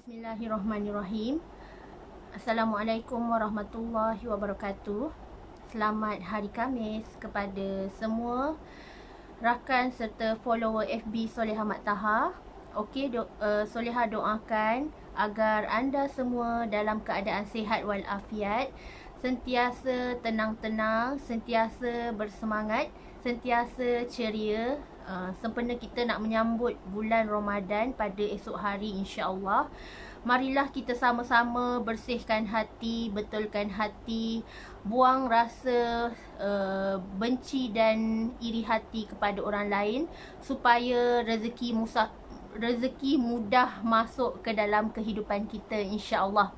Bismillahirrahmanirrahim. Assalamualaikum warahmatullahi wabarakatuh. Selamat Hari Khamis kepada semua rakan serta follower FB Soleha Mat Taha. Okey, Soleha doakan agar anda semua dalam keadaan sihat walafiat, sentiasa tenang-tenang, sentiasa bersemangat, sentiasa ceria. Sempena kita nak menyambut bulan Ramadan pada esok hari, insya-Allah. Marilah kita sama-sama bersihkan hati, betulkan hati, buang rasa benci dan iri hati kepada orang lain supaya rezeki mudah masuk ke dalam kehidupan kita, insya-Allah.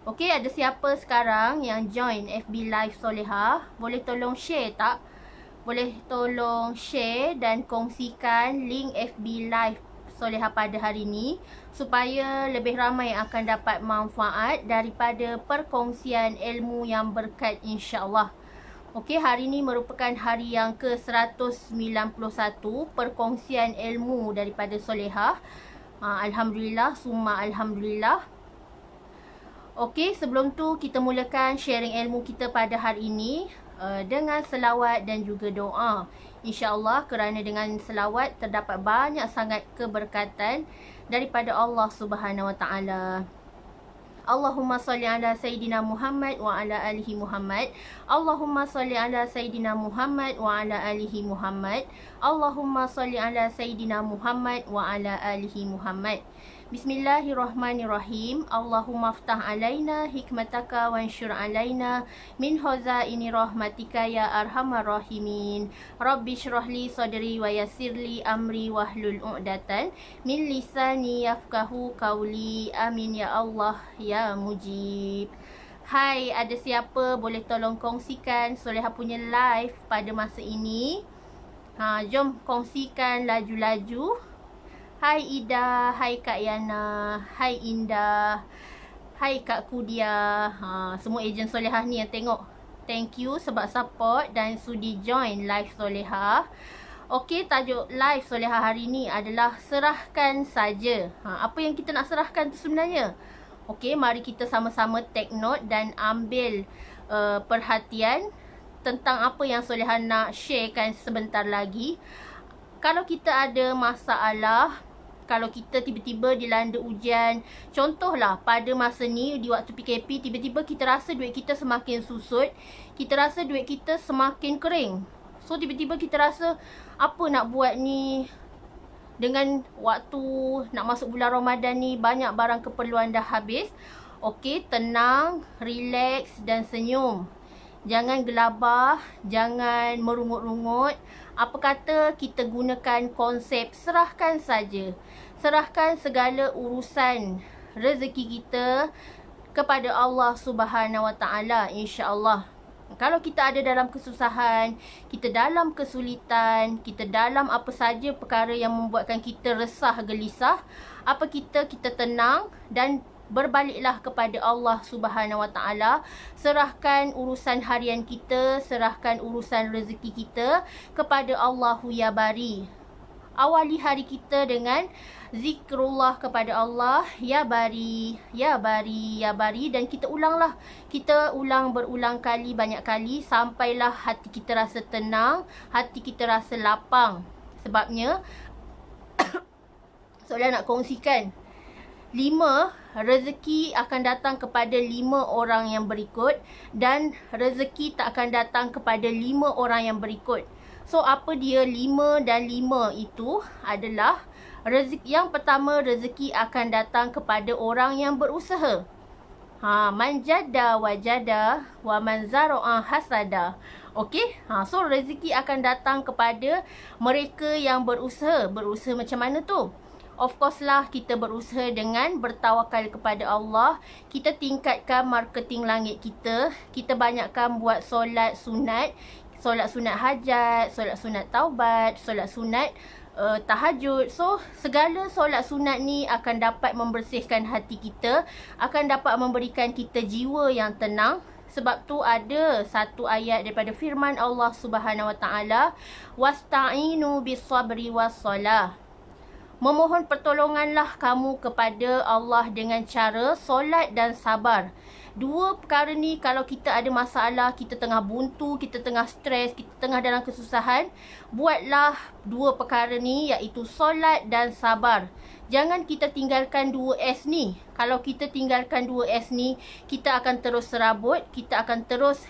Okey, ada siapa sekarang yang join FB Live Soleha? Boleh tolong share tak? Boleh tolong share dan kongsikan link FB Live Soleha pada hari ini supaya lebih ramai yang akan dapat manfaat daripada perkongsian ilmu yang berkat, insya-Allah. Okey, hari ini merupakan hari yang ke-191 perkongsian ilmu daripada Soleha. Alhamdulillah, summa alhamdulillah. Okey, sebelum tu kita mulakan sharing ilmu kita pada hari ini dengan selawat dan juga doa, insya-Allah, kerana dengan selawat terdapat banyak sangat keberkatan daripada Allah Subhanahu Wa Taala. Allahumma salli ala Sayyidina Muhammad wa ala alihi Muhammad. Allahumma salli ala Sayyidina Muhammad wa ala alihi Muhammad. Allahumma salli ala Sayyidina Muhammad wa ala alihi Muhammad. Bismillahirrahmanirrahim. Allahumma aftah alaina hikmataka wa ansyur alaina min khazaini rahmatika ya arhamar rahimin. Rabbi syrahli sadri wa yassirli amri wahlul 'uqdatan min lisani yafqahu qawli. Amin ya Allah ya mujib. Hai, ada siapa boleh tolong kongsikan Soleha punya live pada masa ini? Jom kongsikan laju-laju. Hai Ida, hai Kak Yana, hai Indah, hai Kak Kudia. Semua ejen Soleha ni yang tengok. Thank you sebab support dan sudi join live Soleha. Okey, tajuk live Soleha hari ni adalah serahkan saja. Apa yang kita nak serahkan tu sebenarnya? Okey, mari kita sama-sama take note dan ambil perhatian tentang apa yang Soleha nak sharekan sebentar lagi. Kalau kita ada masalah, kalau kita tiba-tiba dilanda ujian, contohlah pada masa ni di waktu PKP, tiba-tiba kita rasa duit kita semakin susut, kita rasa duit kita semakin kering. So tiba-tiba kita rasa apa nak buat ni, dengan waktu nak masuk bulan Ramadan ni banyak barang keperluan dah habis. Okey, tenang, relax dan senyum. Jangan gelabah, jangan merungut-rungut. Apa kata kita gunakan konsep serahkan saja. Serahkan segala urusan rezeki kita kepada Allah Subhanahu Wa Taala, insya-Allah. Kalau kita ada dalam kesusahan, kita dalam kesulitan, kita dalam apa saja perkara yang membuatkan kita resah gelisah, apa kita tenang dan berbaliklah kepada Allah Subhanahu Wa Taala. Serahkan urusan harian kita, serahkan urusan rezeki kita kepada Allahu ya Bari. Awali hari kita dengan zikrullah kepada Allah, ya Bari, ya Bari, ya Bari, dan kita ulanglah. Kita ulang berulang kali, banyak kali, sampailah hati kita rasa tenang, hati kita rasa lapang. Sebabnya soalan nak kongsikan 5 rezeki akan datang kepada 5 orang yang berikut, dan rezeki tak akan datang kepada 5 orang yang berikut. So apa dia 5 dan 5 itu adalah rezeki. Yang pertama, rezeki akan datang kepada orang yang berusaha. Man jada wajada wa man zara'a hasada. Okey, so rezeki akan datang kepada mereka yang berusaha. Berusaha macam mana tu? Of course lah, kita berusaha dengan bertawakal kepada Allah. Kita tingkatkan marketing langit kita. Kita banyakkan buat solat sunat, solat sunat hajat, solat sunat taubat, solat sunat tahajud. So segala solat sunat ni akan dapat membersihkan hati kita, akan dapat memberikan kita jiwa yang tenang. Sebab tu ada satu ayat daripada firman Allah Subhanahu Wa Taala, wasta'inu bis sabri was salah. Memohon pertolonganlah kamu kepada Allah dengan cara solat dan sabar. Dua perkara ni kalau kita ada masalah, kita tengah buntu, kita tengah stres, kita tengah dalam kesusahan, buatlah dua perkara ni, iaitu solat dan sabar. Jangan kita tinggalkan 2S ni. Kalau kita tinggalkan 2S ni, kita akan terus serabut, kita akan terus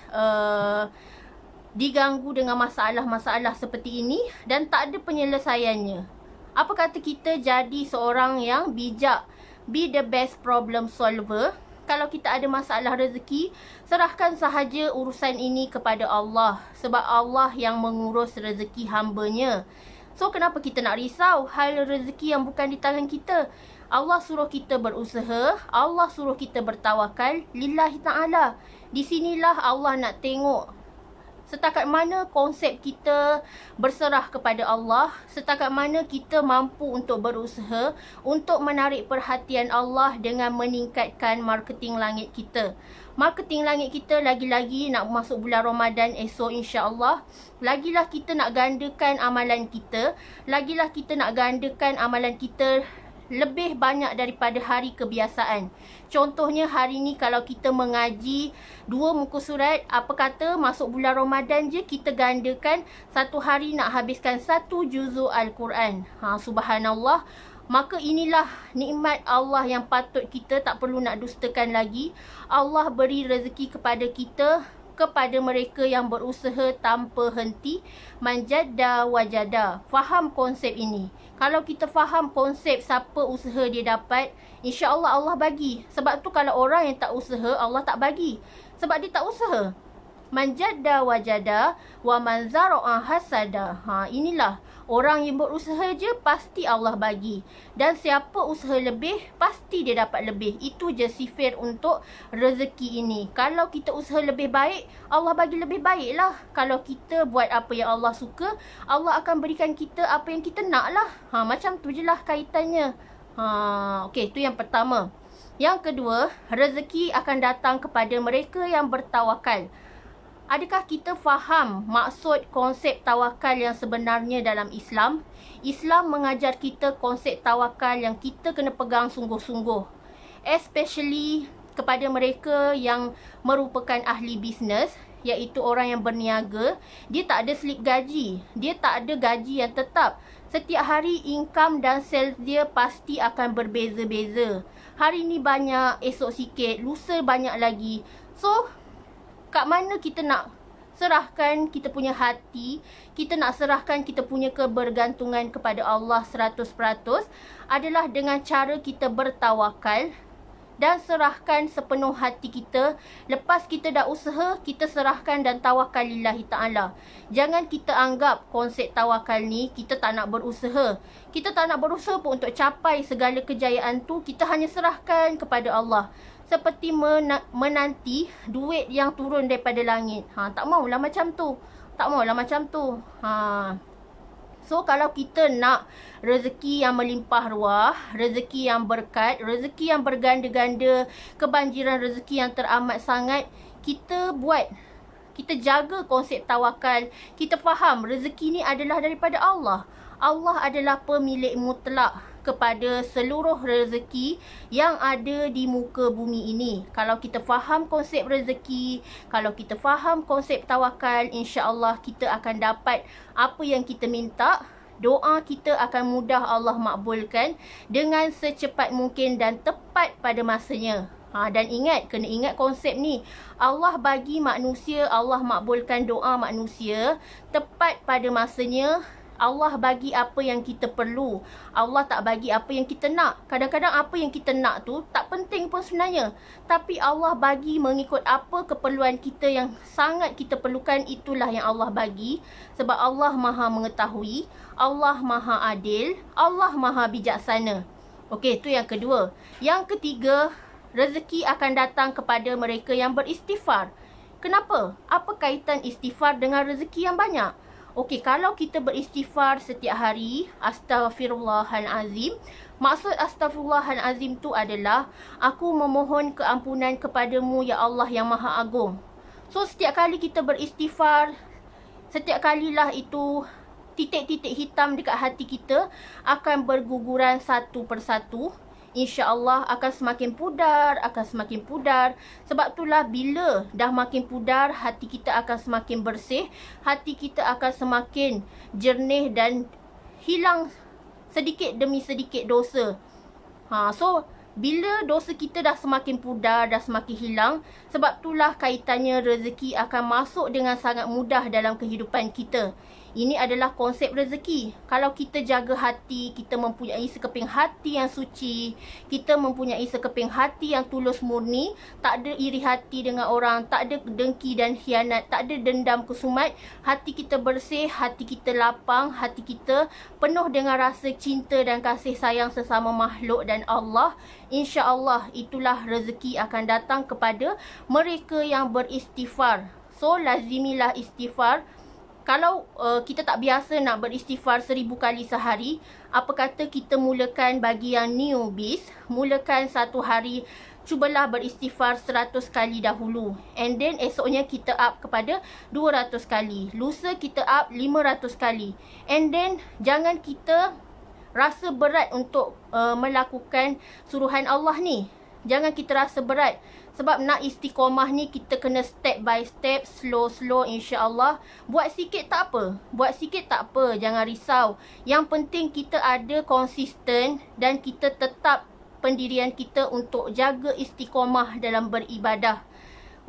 diganggu dengan masalah-masalah seperti ini dan tak ada penyelesaiannya. Apa kata kita jadi seorang yang bijak, be the best problem solver. Kalau kita ada masalah rezeki, serahkan sahaja urusan ini kepada Allah. Sebab Allah yang mengurus rezeki hamba-Nya. So, kenapa kita nak risau hal rezeki yang bukan di tangan kita? Allah suruh kita berusaha, Allah suruh kita bertawakal, lillahi ta'ala. Di sinilah Allah nak tengok setakat mana konsep kita berserah kepada Allah, setakat mana kita mampu untuk berusaha untuk menarik perhatian Allah dengan meningkatkan marketing langit kita. Marketing langit kita lagi-lagi nak masuk bulan Ramadan esok insya-Allah, lagilah kita nak gandakan amalan kita, lagilah kita nak gandakan amalan kita lebih banyak daripada hari kebiasaan. Contohnya hari ni kalau kita mengaji 2 muka surat, apa kata masuk bulan Ramadan je kita gandakan satu hari nak habiskan 1 juzuk Al-Quran. Subhanallah. Maka inilah nikmat Allah yang patut kita tak perlu nak dustakan lagi. Allah beri rezeki kepada kita, kepada mereka yang berusaha tanpa henti. Manjadda wajada. Faham konsep ini. Kalau kita faham konsep siapa usaha dia dapat, insya-Allah Allah bagi. Sebab tu kalau orang yang tak usaha, Allah tak bagi. Sebab dia tak usaha. Manjadda wajada wa man zara'a hasada. Inilah orang yang berusaha je pasti Allah bagi. Dan siapa usaha lebih, pasti dia dapat lebih. Itu je sifir untuk rezeki ini. Kalau kita usaha lebih baik, Allah bagi lebih baik lah. Kalau kita buat apa yang Allah suka, Allah akan berikan kita apa yang kita nak lah. Macam tu je lah kaitannya. Okey, tu yang pertama. Yang kedua, rezeki akan datang kepada mereka yang bertawakal. Adakah kita faham maksud konsep tawakal yang sebenarnya dalam Islam? Islam mengajar kita konsep tawakal yang kita kena pegang sungguh-sungguh. Especially kepada mereka yang merupakan ahli bisnes, iaitu orang yang berniaga. Dia tak ada slip gaji. Dia tak ada gaji yang tetap. Setiap hari income dan sales dia pasti akan berbeza-beza. Hari ni banyak, esok sikit, lusa banyak lagi. So, kat mana kita nak serahkan kita punya hati, kita nak serahkan kita punya kebergantungan kepada Allah 100% adalah dengan cara kita bertawakal dan serahkan sepenuh hati kita. Lepas kita dah usaha, kita serahkan dan tawakal lillahi ta'ala. Jangan kita anggap konsep tawakal ni kita tak nak berusaha. Kita tak nak berusaha pun untuk capai segala kejayaan tu, kita hanya serahkan kepada Allah. Seperti menanti duit yang turun daripada langit. Tak maulah macam tu. Tak maulah macam tu. So, kalau kita nak rezeki yang melimpah ruah, rezeki yang berkat, rezeki yang berganda-ganda, kebanjiran rezeki yang teramat sangat, kita buat. Kita jaga konsep tawakal. Kita faham rezeki ni adalah daripada Allah. Allah adalah pemilik mutlak kepada seluruh rezeki yang ada di muka bumi ini. Kalau kita faham konsep rezeki, kalau kita faham konsep tawakal, insya-Allah kita akan dapat apa yang kita minta. Doa kita akan mudah Allah makbulkan dengan secepat mungkin dan tepat pada masanya. Dan ingat, kena ingat konsep ni. Allah bagi manusia, Allah makbulkan doa manusia tepat pada masanya. Allah bagi apa yang kita perlu. Allah tak bagi apa yang kita nak. Kadang-kadang apa yang kita nak tu tak penting pun sebenarnya. Tapi Allah bagi mengikut apa keperluan kita yang sangat kita perlukan. Itulah yang Allah bagi. Sebab Allah maha mengetahui. Allah maha adil. Allah maha bijaksana. Okey, tu yang kedua. Yang ketiga, rezeki akan datang kepada mereka yang beristighfar. Kenapa? Apa kaitan istighfar dengan rezeki yang banyak? Okey, kalau kita beristighfar setiap hari, astaghfirullahalazim. Maksud astaghfirullahalazim tu adalah aku memohon keampunan kepadamu ya Allah yang Maha Agung. So, setiap kali kita beristighfar, setiap kalilah itu titik-titik hitam dekat hati kita akan berguguran satu persatu. InsyaAllah akan semakin pudar, akan semakin pudar. Sebab itulah bila dah makin pudar, hati kita akan semakin bersih, hati kita akan semakin jernih dan hilang sedikit demi sedikit dosa. So bila dosa kita dah semakin pudar, dah semakin hilang, sebab itulah kaitannya rezeki akan masuk dengan sangat mudah dalam kehidupan kita. Ini adalah konsep rezeki. Kalau kita jaga hati, kita mempunyai sekeping hati yang suci, kita mempunyai sekeping hati yang tulus murni, tak ada iri hati dengan orang, tak ada dengki dan khianat, tak ada dendam kesumat, hati kita bersih, hati kita lapang, hati kita penuh dengan rasa cinta dan kasih sayang sesama makhluk dan Allah, insya-Allah itulah rezeki akan datang kepada mereka yang beristighfar. So lazimilah istighfar. Kalau kita tak biasa nak beristighfar 1000 kali sehari, apa kata kita mulakan bagi yang newbies, mulakan satu hari, cubalah beristighfar 100 kali dahulu. And then esoknya kita up kepada 200 kali. Lusa kita up 500 kali. And then jangan kita rasa berat untuk melakukan suruhan Allah ni. Jangan kita rasa berat. Sebab nak istiqomah ni kita kena step by step, slow insya-Allah. Buat sikit tak apa. Buat sikit tak apa, jangan risau. Yang penting kita ada konsisten dan kita tetap pendirian kita untuk jaga istiqomah dalam beribadah.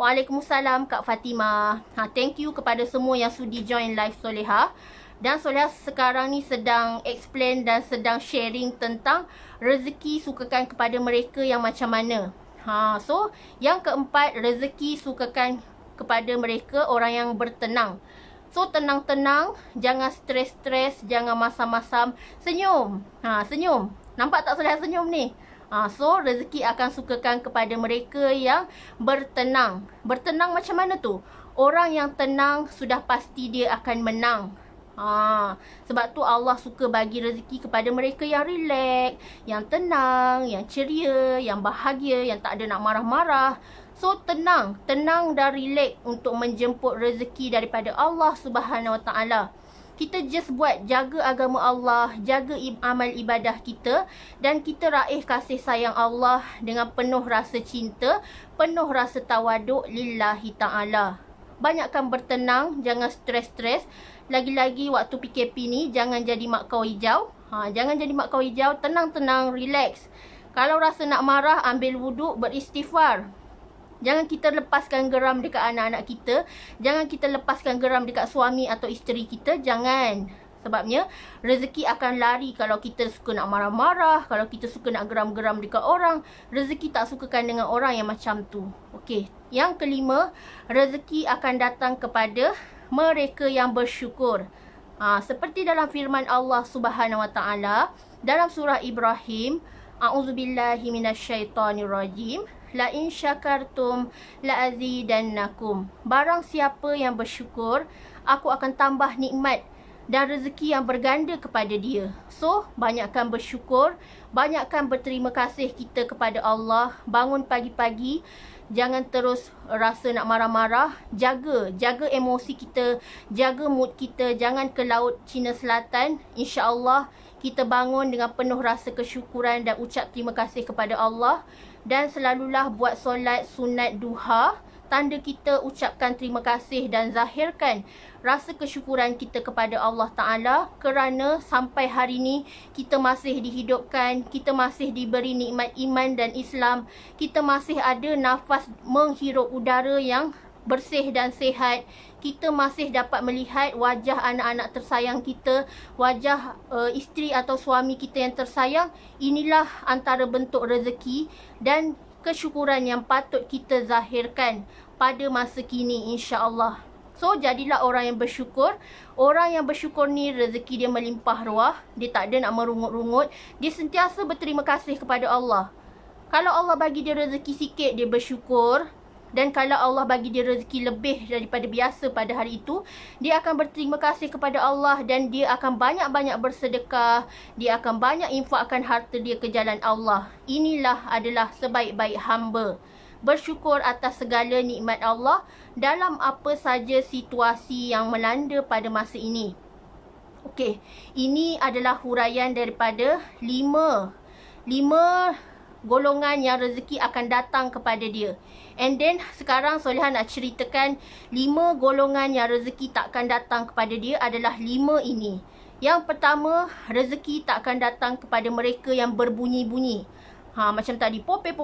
Waalaikumsalam Kak Fatimah. Thank you kepada semua yang sudi join live Soleha. Dan Soleha sekarang ni sedang explain dan sedang sharing tentang rezeki sukakan kepada mereka yang macam mana. So yang keempat, rezeki sukakan kepada mereka orang yang bertenang. So tenang-tenang, jangan stres-stres, jangan masam-masam, senyum. Senyum. Nampak tak Soleha senyum ni? So rezeki akan sukakan kepada mereka yang bertenang. Bertenang macam mana tu? Orang yang tenang sudah pasti dia akan menang. Sebab tu Allah suka bagi rezeki kepada mereka yang relax, yang tenang, yang ceria, yang bahagia, yang tak ada nak marah-marah. So tenang dan relax untuk menjemput rezeki daripada Allah Subhanahu Wa Taala. Kita just buat jaga agama Allah, jaga amal ibadah kita, dan kita raih kasih sayang Allah dengan penuh rasa cinta, penuh rasa tawaduk lillahi ta'ala. Banyakkan bertenang, jangan stres-stres. Lagi-lagi waktu PKP ni, jangan jadi mak kau hijau. Jangan jadi mak kau hijau, tenang-tenang, relax. Kalau rasa nak marah, ambil wuduk, beristighfar. Jangan kita lepaskan geram dekat anak-anak kita. Jangan kita lepaskan geram dekat suami atau isteri kita. Jangan. Sebabnya, rezeki akan lari kalau kita suka nak marah-marah, kalau kita suka nak geram-geram dekat orang. Rezeki tak sukakan dengan orang yang macam tu. Okey. Yang kelima, rezeki akan datang kepada mereka yang bersyukur. Seperti dalam firman Allah Subhanahu Wa Taala dalam surah Ibrahim, a'udzubillahi minasyaitonirrajim, la in syakartum la azidannakum. Barang siapa yang bersyukur, aku akan tambah nikmat dan rezeki yang berganda kepada dia. So, banyakkan bersyukur, banyakkan berterima kasih kita kepada Allah. Bangun pagi-pagi, jangan terus rasa nak marah-marah. Jaga emosi kita, jaga mood kita. Jangan ke laut Cina Selatan. InsyaAllah kita bangun dengan penuh rasa kesyukuran dan ucap terima kasih kepada Allah. Dan selalulah buat solat sunat duha. Tanda kita ucapkan terima kasih dan zahirkan rasa kesyukuran kita kepada Allah Ta'ala kerana sampai hari ini kita masih dihidupkan, kita masih diberi nikmat iman dan Islam, kita masih ada nafas menghirup udara yang bersih dan sihat, kita masih dapat melihat wajah anak-anak tersayang kita, wajah isteri atau suami kita yang tersayang. Inilah antara bentuk rezeki dan kesyukuran yang patut kita zahirkan pada masa kini, insya-Allah. So, jadilah orang yang bersyukur. Orang yang bersyukur ni rezeki dia melimpah ruah. Dia tak ada nak merungut-rungut. Dia sentiasa berterima kasih kepada Allah. Kalau Allah bagi dia rezeki sikit, dia bersyukur. Dan kalau Allah bagi dia rezeki lebih daripada biasa pada hari itu, dia akan berterima kasih kepada Allah dan dia akan banyak-banyak bersedekah. Dia akan banyak infakkan harta dia ke jalan Allah. Inilah adalah sebaik-baik hamba. Bersyukur atas segala nikmat Allah dalam apa saja situasi yang melanda pada masa ini. Okey, ini adalah huraian daripada lima golongan yang rezeki akan datang kepada dia. And then sekarang Soleha nak ceritakan 5 golongan yang rezeki tak akan datang kepada dia adalah 5 ini. Yang pertama, rezeki tak akan datang kepada mereka yang berbunyi-bunyi. Macam tadi, popek,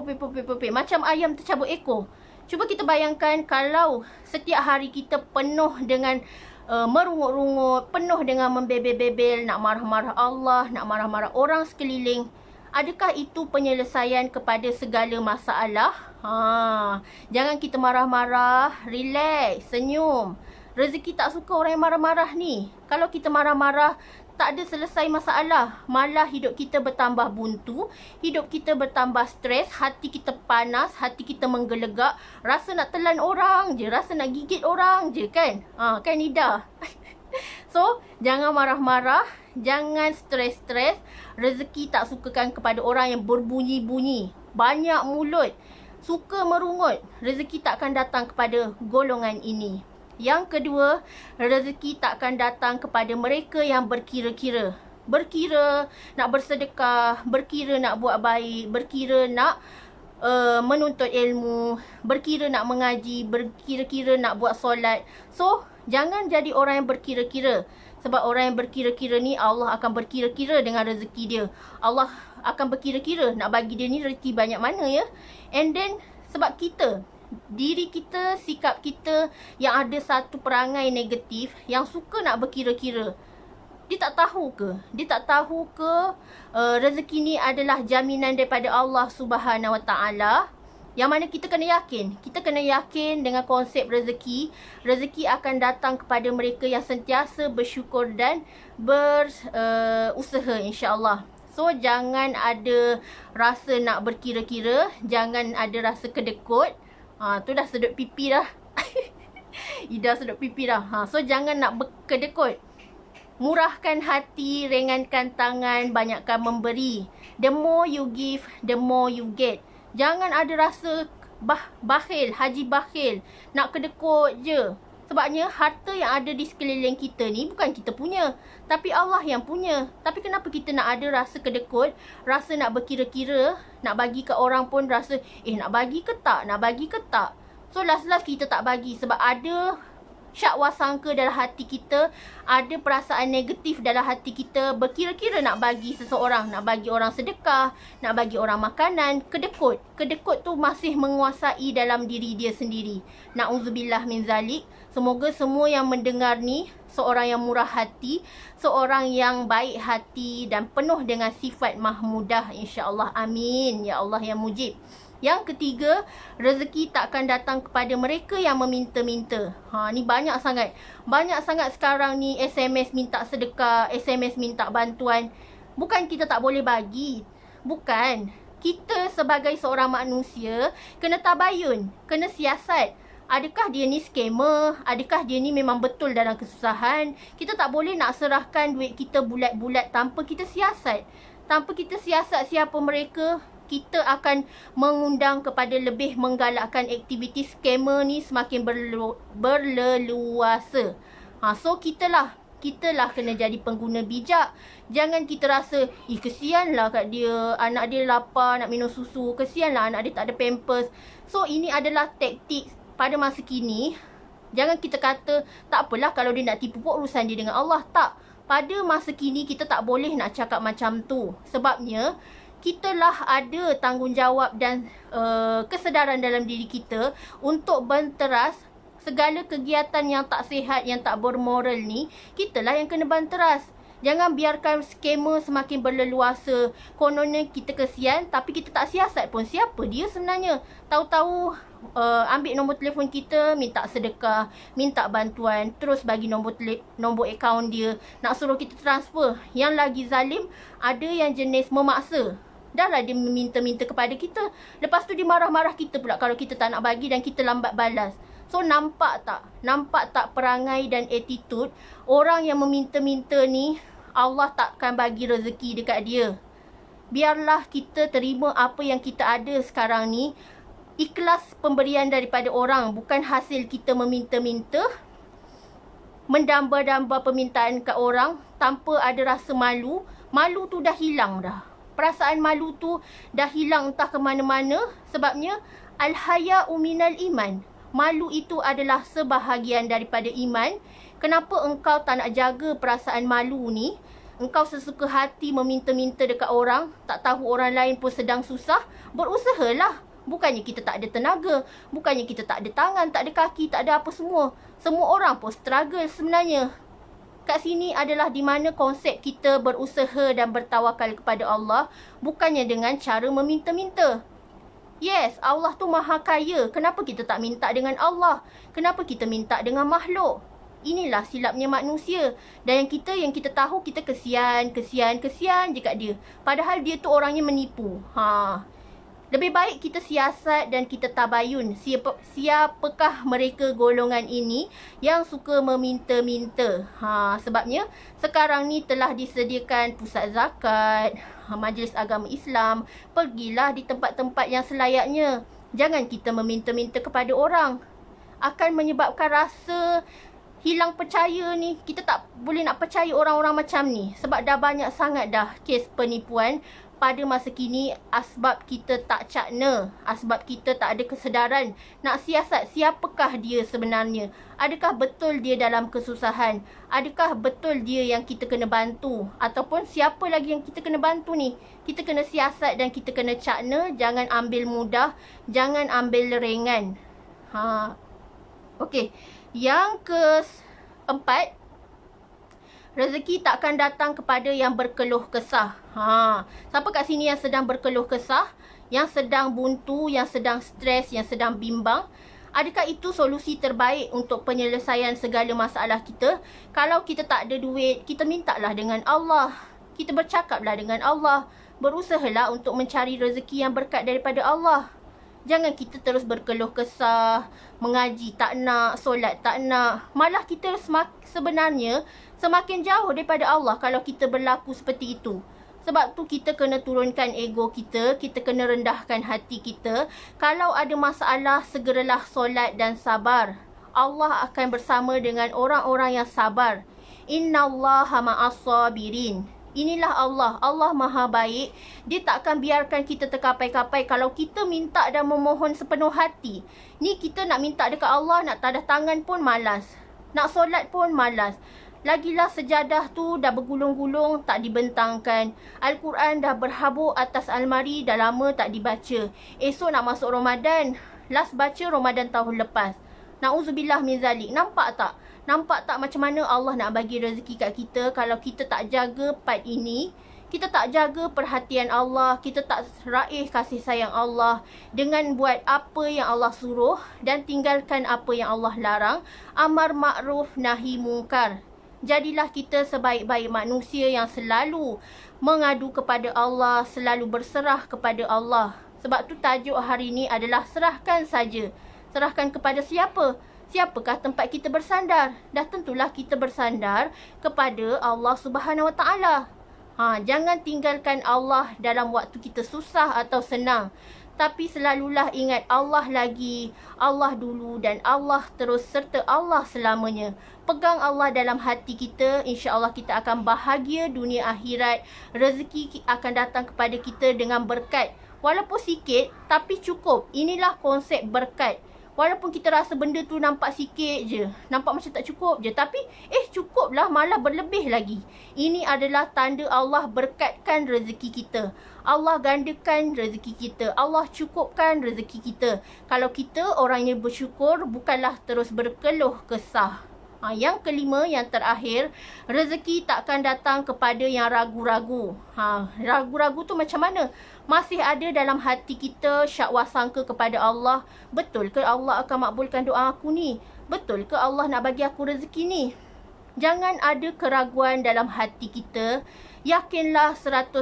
macam ayam tercabut ekor. Cuba kita bayangkan kalau setiap hari kita penuh dengan merungut-rungut, penuh dengan membebel-bebel, nak marah-marah Allah, nak marah-marah orang sekeliling. Adakah itu penyelesaian kepada segala masalah? Jangan kita marah-marah, relax, senyum. Rezeki tak suka orang yang marah-marah ni. Kalau kita marah-marah, tak ada selesai masalah. Malah hidup kita bertambah buntu, hidup kita bertambah stres, hati kita panas, hati kita menggelegak, rasa nak telan orang je, rasa nak gigit orang je kan. Kan Ida? So, jangan marah-marah, jangan stres-stres. Rezeki tak sukakan kepada orang yang berbunyi-bunyi, banyak mulut, suka merungut. Rezeki tak akan datang kepada golongan ini. Yang kedua, rezeki tak akan datang kepada mereka yang berkira-kira. Berkira nak bersedekah, berkira nak buat baik, berkira nak menuntut ilmu, berkira nak mengaji, berkira-kira nak buat solat. So, jangan jadi orang yang berkira-kira. Sebab orang yang berkira-kira ni, Allah akan berkira-kira dengan rezeki dia. Allah akan berkira-kira nak bagi dia ni rezeki banyak mana ya. And then, sebab kita, diri kita, sikap kita yang ada satu perangai negatif, yang suka nak berkira-kira. Dia tak tahu ke? Dia tak tahu ke rezeki ni adalah jaminan daripada Allah Subhanahu Wa Taala? Yang mana kita kena yakin. Kita kena yakin dengan konsep rezeki. Rezeki akan datang kepada mereka yang sentiasa bersyukur dan berusaha insya-Allah. So, jangan ada rasa nak berkira-kira. Jangan ada rasa kedekut. Tu dah sedut pipi dah. Ida sedut pipi dah. So, jangan nak berkedekut. Murahkan hati, ringankan tangan, banyakkan memberi. The more you give, the more you get. Jangan ada rasa bakhil, haji bakhil, nak kedekut je. Sebabnya harta yang ada di sekeliling kita ni bukan kita punya, tapi Allah yang punya. Tapi kenapa kita nak ada rasa kedekut, rasa nak berkira-kira, nak bagi ke orang pun rasa, nak bagi ke tak, nak bagi ke tak. So last-last kita tak bagi sebab ada syak wasangka dalam hati kita, ada perasaan negatif dalam hati kita, berkira-kira nak bagi seseorang, nak bagi orang sedekah, nak bagi orang makanan, kedekut. Kedekut tu masih menguasai dalam diri dia sendiri. Na'udzubillah min zalik. Semoga semua yang mendengar ni, seorang yang murah hati, seorang yang baik hati dan penuh dengan sifat mahmudah insya-Allah. Amin. Ya Allah yang mujib. Yang ketiga, rezeki tak akan datang kepada mereka yang meminta-minta. Ni banyak sangat. Banyak sangat sekarang ni SMS minta sedekah, SMS minta bantuan. Bukan kita tak boleh bagi. Bukan. Kita sebagai seorang manusia, kena tabayun, kena siasat. Adakah dia ni scammer? Adakah dia ni memang betul dalam kesusahan? Kita tak boleh nak serahkan duit kita bulat-bulat tanpa kita siasat. Tanpa kita siasat siapa mereka, kita akan mengundang kepada lebih menggalakkan aktiviti scammer ni semakin berleluasa. So kita lah kena jadi pengguna bijak. Jangan kita rasa, kesianlah kat dia, anak dia lapar nak minum susu, kesianlah anak dia tak ada pampers. So ini adalah taktik pada masa kini. Jangan kita kata, tak apalah kalau dia nak tipu pun urusan dia dengan Allah. Tak. Pada masa kini kita tak boleh nak cakap macam tu. Sebabnya kita lah ada tanggungjawab dan kesedaran dalam diri kita untuk banteras segala kegiatan yang tak sihat, yang tak bermoral ni. Kita lah yang kena banteras. Jangan biarkan skamer semakin berleluasa. Kononnya kita kesian tapi kita tak siasat pun siapa dia sebenarnya. Tahu-tahu ambil nombor telefon kita, minta sedekah, minta bantuan, terus bagi nombor akaun dia, nak suruh kita transfer. Yang lagi zalim, ada yang jenis memaksa. Dah lah dia meminta-minta kepada kita. Lepas tu dia marah-marah kita pula kalau kita tak nak bagi dan kita lambat balas. So nampak tak? Nampak tak perangai dan attitude orang yang meminta-minta ni? Allah takkan bagi rezeki dekat dia. Biarlah kita terima apa yang kita ada sekarang ni. Ikhlas pemberian daripada orang, bukan hasil kita meminta-minta. mendamba-damba permintaan kat orang tanpa ada rasa malu. Malu tu dah hilang dah. Perasaan malu tu dah hilang entah ke mana-mana. Sebabnya al-haya'u minal iman. Malu itu adalah sebahagian daripada iman. Kenapa engkau tak nak jaga perasaan malu ni? Engkau sesuka hati meminta-minta dekat orang, tak tahu orang lain pun sedang susah. Berusahalah. Bukannya kita tak ada tenaga, bukannya kita tak ada tangan, tak ada kaki, tak ada apa semua. Semua orang pun struggle sebenarnya. Kat sini adalah di mana konsep kita berusaha dan bertawakal kepada Allah, bukannya dengan cara meminta-minta. Yes, Allah tu maha kaya. Kenapa kita tak minta dengan Allah? Kenapa kita minta dengan makhluk? Inilah silapnya manusia. Dan yang kita tahu, kita kesian je kat dia. Padahal dia tu orangnya menipu. Lebih baik kita siasat dan kita tabayun. Siapakah mereka golongan ini yang suka meminta-minta? Sebabnya sekarang ni telah disediakan pusat zakat, Majlis Agama Islam. Pergilah di tempat-tempat yang selayaknya. Jangan kita meminta-minta kepada orang. Akan menyebabkan rasa hilang percaya ni. Kita tak boleh nak percaya orang-orang macam ni. Sebab dah banyak sangat dah kes penipuan pada masa kini. Asbab kita tak cakna, asbab kita tak ada kesedaran nak siasat siapakah dia sebenarnya. Adakah betul dia dalam kesusahan? Adakah betul dia yang kita kena bantu? Ataupun siapa lagi yang kita kena bantu ni? Kita kena siasat dan kita kena cakna. Jangan ambil mudah, jangan ambil ringan. Okey, yang keempat, rezeki tak akan datang kepada yang berkeluh kesah. Siapa kat sini yang sedang berkeluh kesah, yang sedang buntu, yang sedang stres, yang sedang bimbang? Adakah itu solusi terbaik untuk penyelesaian segala masalah kita? Kalau kita tak ada duit, kita mintalah dengan Allah. Kita bercakaplah dengan Allah. Berusahalah untuk mencari rezeki yang berkat daripada Allah. Jangan kita terus berkeluh kesah, mengaji tak nak, solat tak nak. Malah kita sebenarnya semakin jauh daripada Allah kalau kita berlaku seperti itu. Sebab tu kita kena turunkan ego kita, kita kena rendahkan hati kita. Kalau ada masalah, segeralah solat dan sabar. Allah akan bersama dengan orang-orang yang sabar. Innallaha ma'as-sabirin. Inilah Allah. Allah maha baik. Dia tak akan biarkan kita terkapai-kapai kalau kita minta dan memohon sepenuh hati. Ni kita nak minta dekat Allah, nak tadah tangan pun malas. Nak solat pun malas. Lagilah sejadah tu dah bergulung-gulung, tak dibentangkan. Al-Quran dah berhabuk atas almari, dah lama tak dibaca. Esok nak masuk Ramadan. Last baca Ramadan tahun lepas. Na'udzubillah min zalik. Nampak tak? Nampak tak macam mana Allah nak bagi rezeki kat kita kalau kita tak jaga part ini? Kita tak jaga perhatian Allah, kita tak raih kasih sayang Allah dengan buat apa yang Allah suruh dan tinggalkan apa yang Allah larang. Amar ma'ruf nahi mungkar. Jadilah kita sebaik-baik manusia yang selalu mengadu kepada Allah, selalu berserah kepada Allah. Sebab tu tajuk hari ini adalah serahkan saja. Serahkan kepada siapa? Siapakah tempat kita bersandar? Dah tentulah kita bersandar kepada Allah Subhanahu Wa Taala. Jangan tinggalkan Allah dalam waktu kita susah atau senang. Tapi selalulah ingat Allah lagi, Allah dulu dan Allah terus serta Allah selamanya. Pegang Allah dalam hati kita, insya-Allah kita akan bahagia dunia akhirat. Rezeki akan datang kepada kita dengan berkat. Walaupun sikit tapi cukup. Inilah konsep berkat. Walaupun kita rasa benda tu nampak sikit je, nampak macam tak cukup je, tapi cukuplah, malah berlebih lagi. Ini adalah tanda Allah berkatkan rezeki kita. Allah gandakan rezeki kita. Allah cukupkan rezeki kita. Kalau kita orangnya bersyukur, bukanlah terus berkeluh kesah. Yang kelima, yang terakhir, rezeki tak akan datang kepada yang ragu-ragu. Ragu-ragu tu macam mana? Masih ada dalam hati kita syak wasangka kepada Allah. Betul ke Allah akan makbulkan doa aku ni? Betul ke Allah nak bagi aku rezeki ni? Jangan ada keraguan dalam hati kita. Yakinlah 100%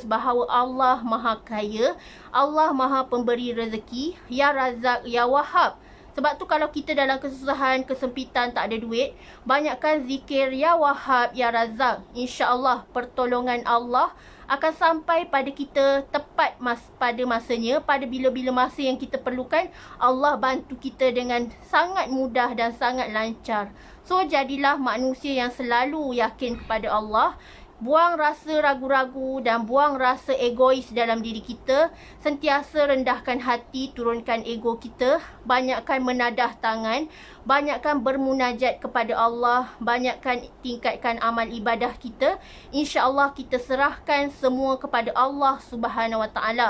bahawa Allah maha kaya. Allah maha pemberi rezeki. Ya Razak, Ya Wahab. Sebab tu kalau kita dalam kesusahan, kesempitan, tak ada duit, banyakkan zikir Ya Wahab, Ya Razak. InsyaAllah pertolongan Allah akan sampai pada kita tepat pada masanya, pada bila-bila masa yang kita perlukan. Allah bantu kita dengan sangat mudah dan sangat lancar. So jadilah manusia yang selalu yakin kepada Allah. Buang rasa ragu-ragu dan buang rasa egois dalam diri kita. Sentiasa rendahkan hati, turunkan ego kita. Banyakkan menadah tangan. Banyakkan bermunajat kepada Allah. Banyakkan tingkatkan amal ibadah kita. InsyaAllah kita serahkan semua kepada Allah Subhanahu Wa Taala.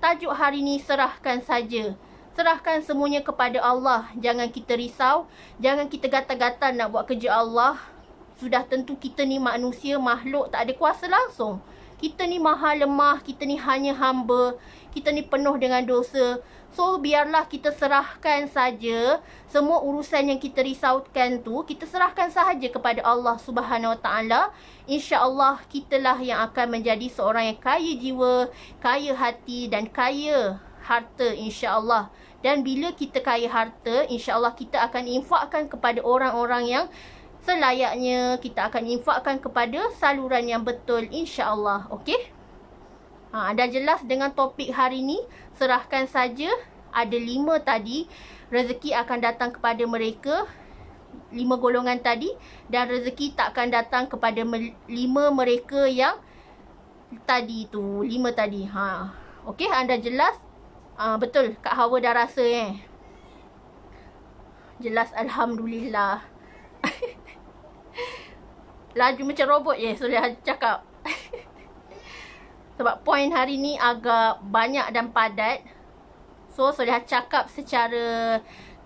Tajuk hari ni, serahkan saja. Serahkan semuanya kepada Allah. Jangan kita risau. Jangan kita gatal-gatal nak buat kerja Allah. Sudah tentu kita ni manusia, makhluk, tak ada kuasa langsung. Kita ni maha lemah, kita ni hanya hamba, kita ni penuh dengan dosa. So biarlah kita serahkan saja semua urusan yang kita risaukan tu, kita serahkan sahaja kepada Allah Subhanahu Wa Taala. InsyaAllah kitalah yang akan menjadi seorang yang kaya jiwa, kaya hati dan kaya harta, insyaAllah. Dan bila kita kaya harta, insyaAllah kita akan infakkan kepada orang-orang yang selayaknya. Kita akan infakkan kepada saluran yang betul, insyaAllah. Okey? Dah jelas dengan topik hari ni. Serahkan saja. Ada 5 tadi. Rezeki akan datang kepada mereka. 5 golongan tadi. Dan rezeki tak akan datang kepada 5 mereka yang tadi tu. 5 tadi. Okey, anda jelas? Betul. Kak Hawa dah rasa jelas, alhamdulillah. Laju macam robot Soleh cakap. Sebab poin hari ni agak banyak dan padat. So Soleh cakap secara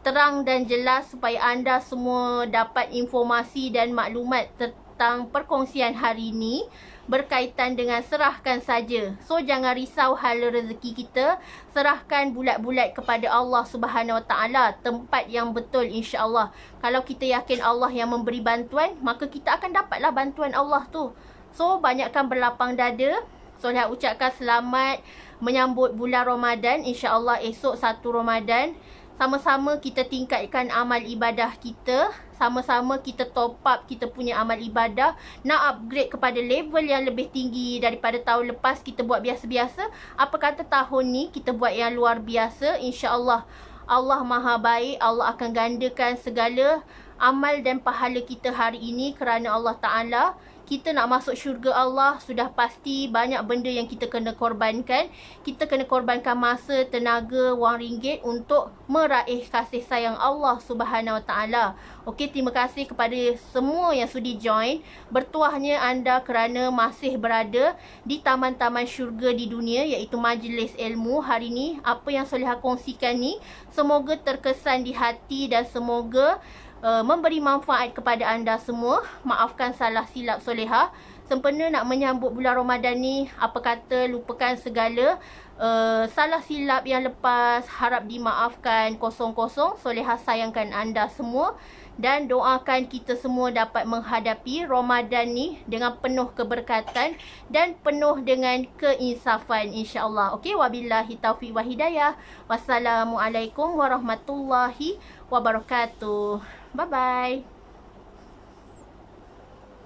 terang dan jelas supaya anda semua dapat informasi dan maklumat tentang perkongsian hari ni berkaitan dengan serahkan saja. So jangan risau hala rezeki kita. Serahkan bulat-bulat kepada Allah Subhanahu Wa Taala, tempat yang betul, insya-Allah. Kalau kita yakin Allah yang memberi bantuan, maka kita akan dapatlah bantuan Allah tu. So banyakkan berlapang dada. Soleh ucapkan selamat menyambut bulan Ramadan. InsyaAllah esok 1 Ramadan. Sama-sama kita tingkatkan amal ibadah kita. Sama-sama kita top up kita punya amal ibadah. Nak upgrade kepada level yang lebih tinggi daripada tahun lepas kita buat biasa-biasa. Apa kata tahun ni kita buat yang luar biasa. InsyaAllah Allah Maha Baik. Allah akan gandakan segala amal dan pahala kita hari ini kerana Allah Ta'ala. Kita nak masuk syurga Allah, sudah pasti banyak benda yang kita kena korbankan. Kita kena korbankan masa, tenaga, wang ringgit untuk meraih kasih sayang Allah Subhanahu Wa Taala. Okey, terima kasih kepada semua yang sudi join. Bertuahnya anda kerana masih berada di taman-taman syurga di dunia, iaitu majlis ilmu. Hari ni, apa yang Soleh kongsikan ni, semoga terkesan di hati dan semoga memberi manfaat kepada anda semua. Maafkan salah silap Soleha. Sempena nak menyambut bulan Ramadan ni, apa kata lupakan segala salah silap yang lepas. Harap dimaafkan kosong-kosong. Soleha sayangkan anda semua. Dan doakan kita semua dapat menghadapi Ramadan ni dengan penuh keberkatan dan penuh dengan keinsafan, insyaAllah. Okey, wabillahi taufiq wa hidayah. Wassalamualaikum warahmatullahi wabarakatuh. Bye-bye.